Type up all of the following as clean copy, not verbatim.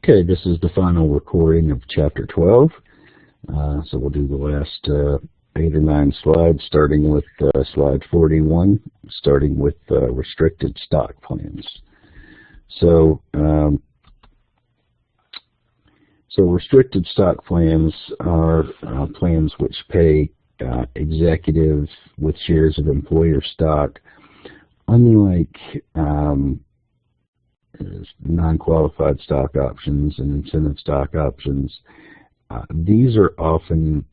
Okay, this is the final recording of Chapter 12. So we'll do the last 8 or 9 slides, starting with slide 41, starting with restricted stock plans. So restricted stock plans are plans which pay executives with shares of employer stock, unlike non-qualified stock options and incentive stock options. These are often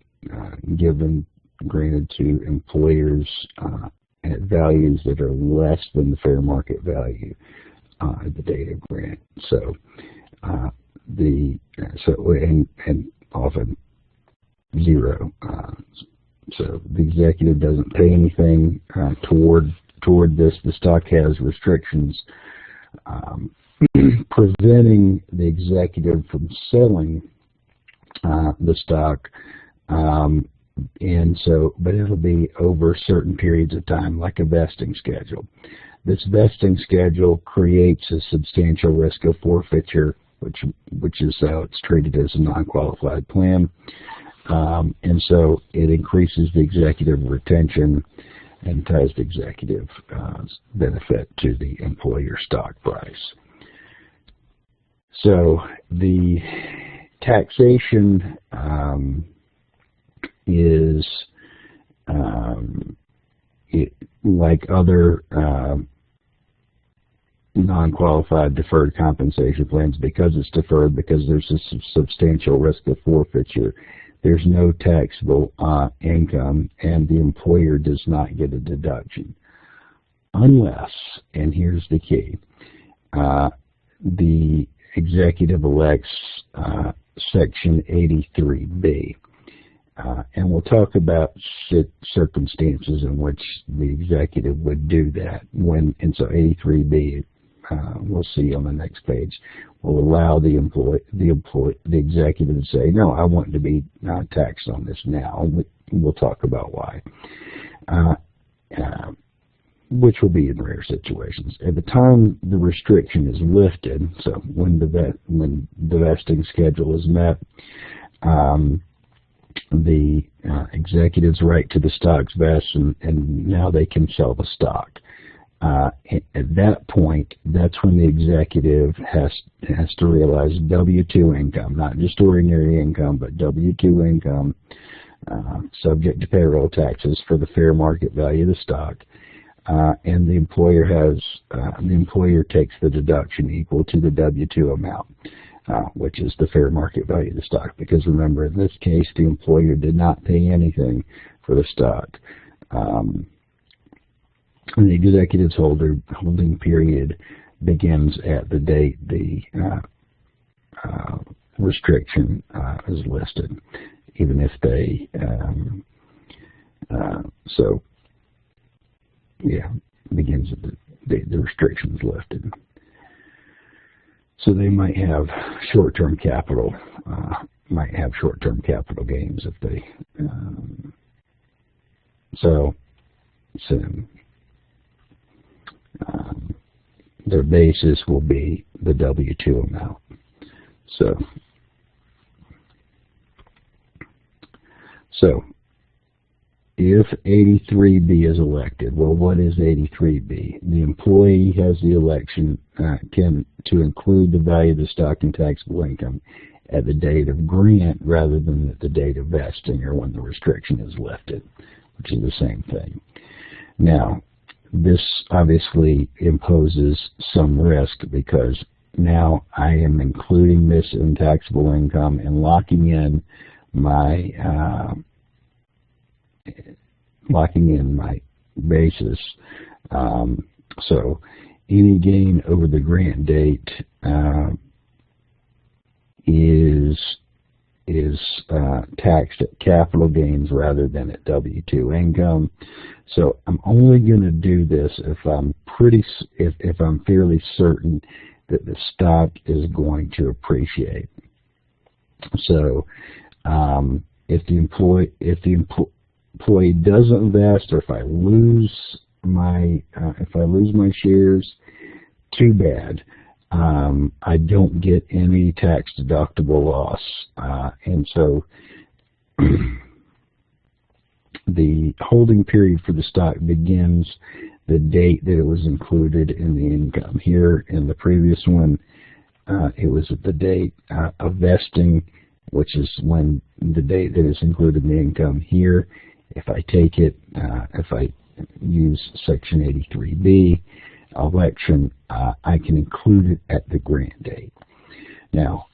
granted to employers at values that are less than the fair market value at the date of grant. And often zero. So the executive doesn't pay anything toward this. The stock has restrictions preventing the executive from selling the stock, but it'll be over certain periods of time, like a vesting schedule. This vesting schedule creates a substantial risk of forfeiture, which is how it's treated as a non-qualified plan, and so it increases the executive retention and ties the executive benefit to the employer stock price. So the taxation is like other non-qualified deferred compensation plans. Because it's deferred, because there's a substantial risk of forfeiture, there's no taxable income, and the employer does not get a deduction unless, and here's the key, the executive elects Section 83B. And we'll talk about circumstances in which the executive would do that. And so 83B, we'll see on the next page, will allow the executive to say, no, I want to be taxed on this now. We'll talk about why, which will be in rare situations. At the time the restriction is lifted, so when the vesting schedule is met, the executive's right to the stocks vests, and now they can sell the stock. At that point, that's when the executive has to realize W-2 income, not just ordinary income, but W-2 income, subject to payroll taxes for the fair market value of the stock, and the employer takes the deduction equal to the W-2 amount, which is the fair market value of the stock. Because remember, in this case, the employer did not pay anything for the stock. And the executive's holding period begins at the date the restriction is listed, even if they begins at the restriction is lifted. So they might have short-term capital gains if they their basis will be the W-2 amount. So if 83B is elected, well, what is 83B? The employee has the election to include the value of the stock in taxable income at the date of grant rather than at the date of vesting or when the restriction is lifted, which is the same thing. Now, this obviously imposes some risk, because now I am including this in taxable income and locking in my basis. So any gain over the grant date is taxed at capital gains rather than at W-2 income. So I'm only going to do this if I'm fairly certain that the stock is going to appreciate. So if the employee doesn't vest, or if I lose my shares, too bad. I don't get any tax deductible loss, and so the holding period for the stock begins the date that it was included in the income. Here in the previous one, it was at the date of vesting, which is when the date that is included in the income. Here, if I take it, if I use Section 83B election, I can include it at the grant date. Now,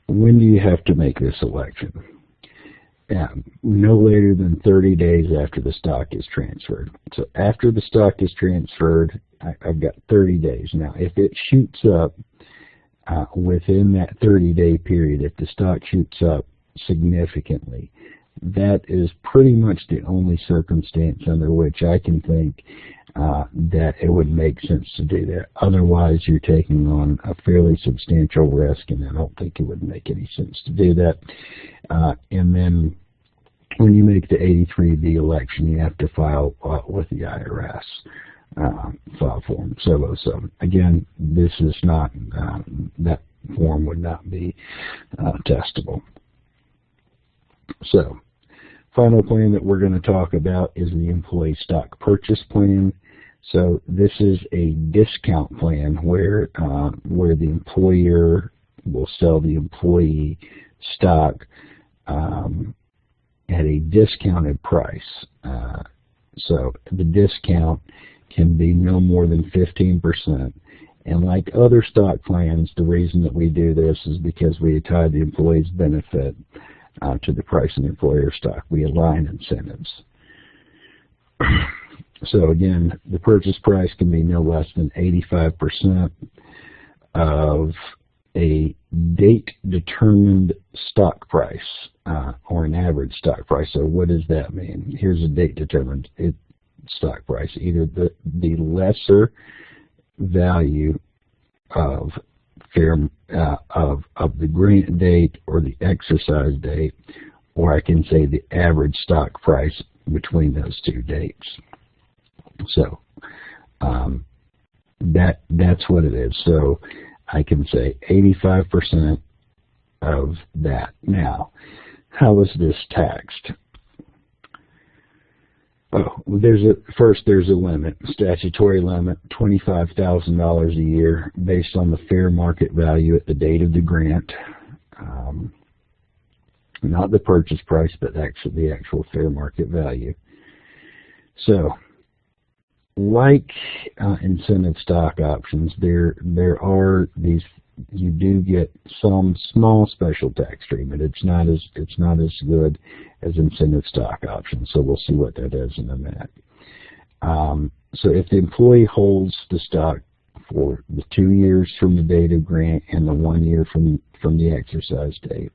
when do you have to make this election? No later than 30 days after the stock is transferred. So after the stock is transferred, I've got 30 days. Now, if it shoots up within that 30-day period, if the stock shoots up significantly, that is pretty much the only circumstance under which I can think that it would make sense to do that. Otherwise, you're taking on a fairly substantial risk, and I don't think it would make any sense to do that. And then when you make the 83B election, you have to file with the IRS, file form 707. Again, this is not, that form would not be testable. So, final plan that we're going to talk about is the employee stock purchase plan. So this is a discount plan where the employer will sell the employee stock at a discounted price. So the discount can be no more than 15%. And like other stock plans, the reason that we do this is because we tie the employee's benefit to the price of the employer stock. We align incentives. So again, the purchase price can be no less than 85% of a date-determined stock price, or an average stock price. So what does that mean? Here's a date-determined stock price. Either the lesser value of of the grant date or the exercise date, or I can say the average stock price between those two dates. So that's what it is. So I can say 85% of that. Now, how is this taxed? Oh, there's a limit, statutory limit, $25,000 a year based on the fair market value at the date of the grant. Not the purchase price, but actually the actual fair market value. So, like incentive stock options, there are these. You do get some small special tax treatment. It's not as good as incentive stock options. So we'll see what that is in a minute. So if the employee holds the stock for the 2 years from the date of grant and the 1 year from the exercise date,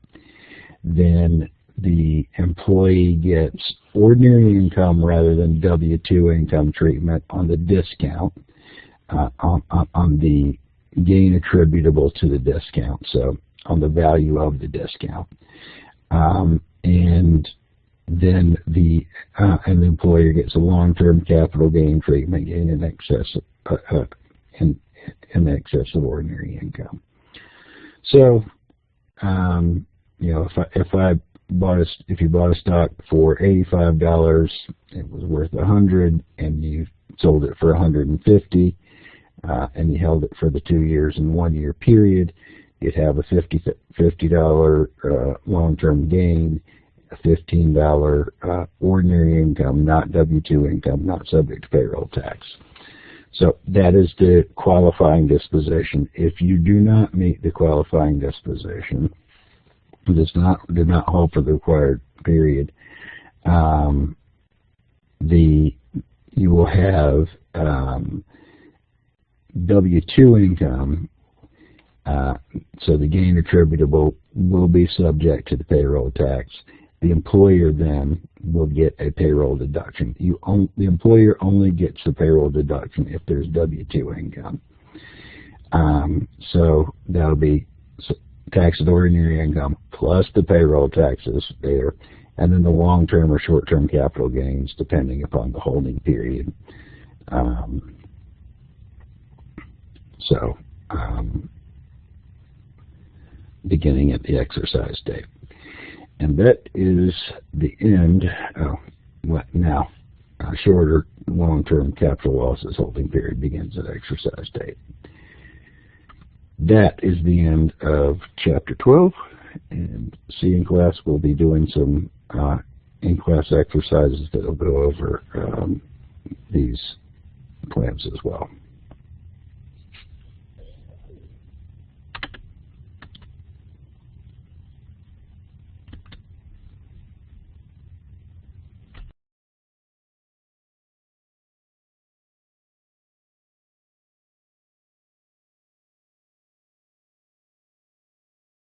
then the employee gets ordinary income rather than W-2 income treatment on the discount, on the gain attributable to the discount, so on the value of the discount. And then the employer gets a long-term capital gain treatment, gain in excess of ordinary income. So, if you bought a stock for $85, it was worth $100, and you sold it for $150, and you held it for the 2 years and 1 year period, you'd have a $50 long-term gain, a $15 ordinary income, not W-2 income, not subject to payroll tax. So that is the qualifying disposition. If you do not meet the qualifying disposition, did not hold for the required period, you will have W-2 income, so the gain attributable will be subject to the payroll tax. The employer then will get a payroll deduction. The employer only gets the payroll deduction if there's W-2 income. So that'll be tax of ordinary income plus the payroll taxes there, and then the long-term or short-term capital gains depending upon the holding period. beginning at the exercise date. And that is the end. Now, a shorter long-term capital losses holding period begins at exercise date. That is the end of Chapter 12. And see in class, we'll be doing some in-class exercises that will go over these plans as well.